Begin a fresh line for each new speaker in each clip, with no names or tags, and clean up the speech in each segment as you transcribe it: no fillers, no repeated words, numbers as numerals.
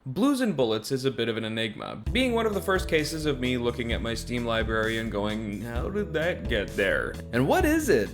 Blues and Bullets is a bit of an enigma, being one of the first cases of me looking at my Steam library and going, how did that get there? And what is it?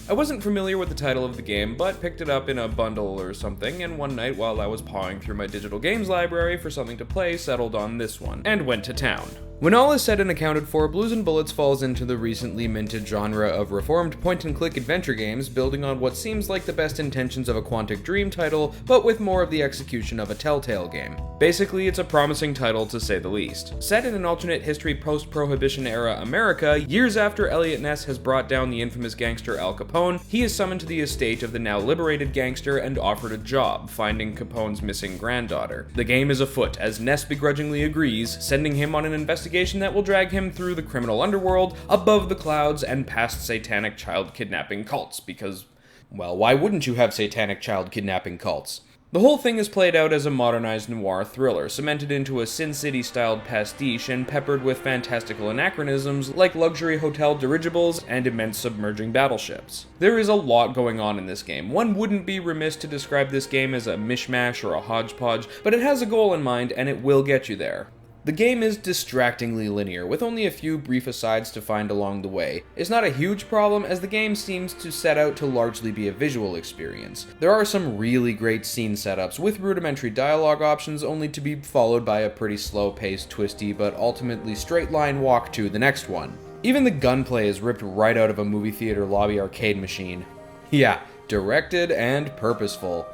I wasn't familiar with the title of the game, but picked it up in a bundle or something, and one night while I was pawing through my digital games library for something to play, settled on this one, and went to town. When all is said and accounted for, Blues and Bullets falls into the recently minted genre of reformed point-and-click adventure games, building on what seems like the best intentions of a Quantic Dream title, but with more of the execution of a Telltale game. Basically, it's a promising title to say the least. Set in an alternate history post-prohibition era America, years after Elliot Ness has brought down the infamous gangster Al Capone, he is summoned to the estate of the now liberated gangster and offered a job, finding Capone's missing granddaughter. The game is afoot, as Ness begrudgingly agrees, sending him on an investigation that will drag him through the criminal underworld, above the clouds, and past satanic child kidnapping cults, because, well, why wouldn't you have satanic child kidnapping cults? The whole thing is played out as a modernized noir thriller, cemented into a Sin City-styled pastiche and peppered with fantastical anachronisms like luxury hotel dirigibles and immense submerging battleships. There is a lot going on in this game. One wouldn't be remiss to describe this game as a mishmash or a hodgepodge, but it has a goal in mind and it will get you there. The game is distractingly linear, with only a few brief asides to find along the way. It's not a huge problem, as the game seems to set out to largely be a visual experience. There are some really great scene setups, with rudimentary dialogue options only to be followed by a pretty slow-paced, twisty, but ultimately straight-line walk to the next one. Even the gunplay is ripped right out of a movie theater lobby arcade machine. Yeah, directed and purposeful.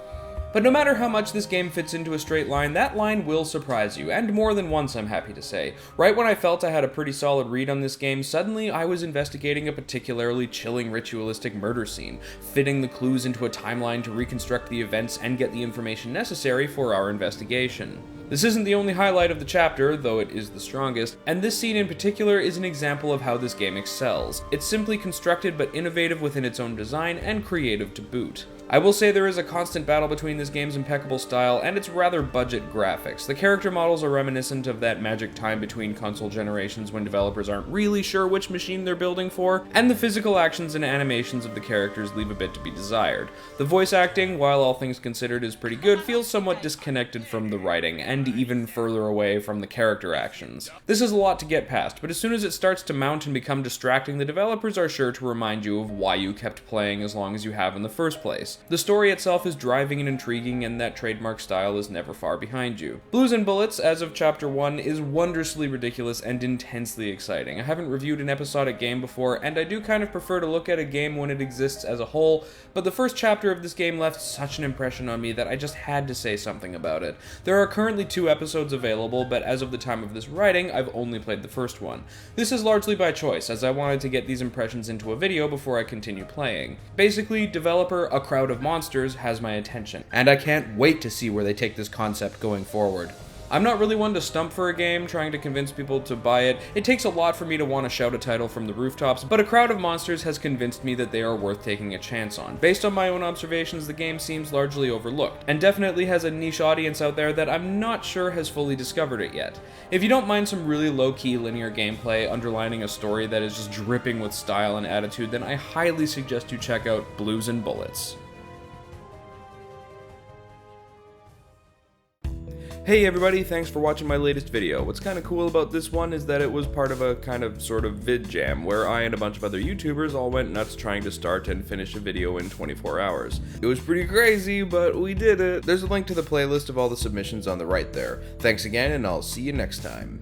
But no matter how much this game fits into a straight line, that line will surprise you, and more than once, I'm happy to say. Right when I felt I had a pretty solid read on this game, suddenly I was investigating a particularly chilling ritualistic murder scene, fitting the clues into a timeline to reconstruct the events and get the information necessary for our investigation. This isn't the only highlight of the chapter, though it is the strongest, and this scene in particular is an example of how this game excels. It's simply constructed but innovative within its own design and creative to boot. I will say there is a constant battle between this game's impeccable style and its rather budget graphics. The character models are reminiscent of that magic time between console generations when developers aren't really sure which machine they're building for, and the physical actions and animations of the characters leave a bit to be desired. The voice acting, while all things considered is pretty good, feels somewhat disconnected from the writing, and even further away from the character actions. This is a lot to get past, but as soon as it starts to mount and become distracting, the developers are sure to remind you of why you kept playing as long as you have in the first place. The story itself is driving and intriguing, and that trademark style is never far behind you. Blues and Bullets, as of Chapter 1, is wondrously ridiculous and intensely exciting. I haven't reviewed an episodic game before, and I do kind of prefer to look at a game when it exists as a whole, but the first chapter of this game left such an impression on me that I just had to say something about it. There are currently 2 episodes available, but as of the time of this writing, I've only played the first one. This is largely by choice, as I wanted to get these impressions into a video before I continue playing. Basically, developer A Crowd of Monsters has my attention, and I can't wait to see where they take this concept going forward. I'm not really one to stump for a game, trying to convince people to buy it. It takes a lot for me to want to shout a title from the rooftops, but A Crowd of Monsters has convinced me that they are worth taking a chance on. Based on my own observations, the game seems largely overlooked, and definitely has a niche audience out there that I'm not sure has fully discovered it yet. If you don't mind some really low-key linear gameplay underlining a story that is just dripping with style and attitude, then I highly suggest you check out Blues and Bullets. Hey everybody, thanks for watching my latest video. What's kind of cool about this one is that it was part of a kind of sort of vid jam, where I and a bunch of other YouTubers all went nuts trying to start and finish a video in 24 hours. It was pretty crazy, but we did it. There's a link to the playlist of all the submissions on the right there. Thanks again, and I'll see you next time.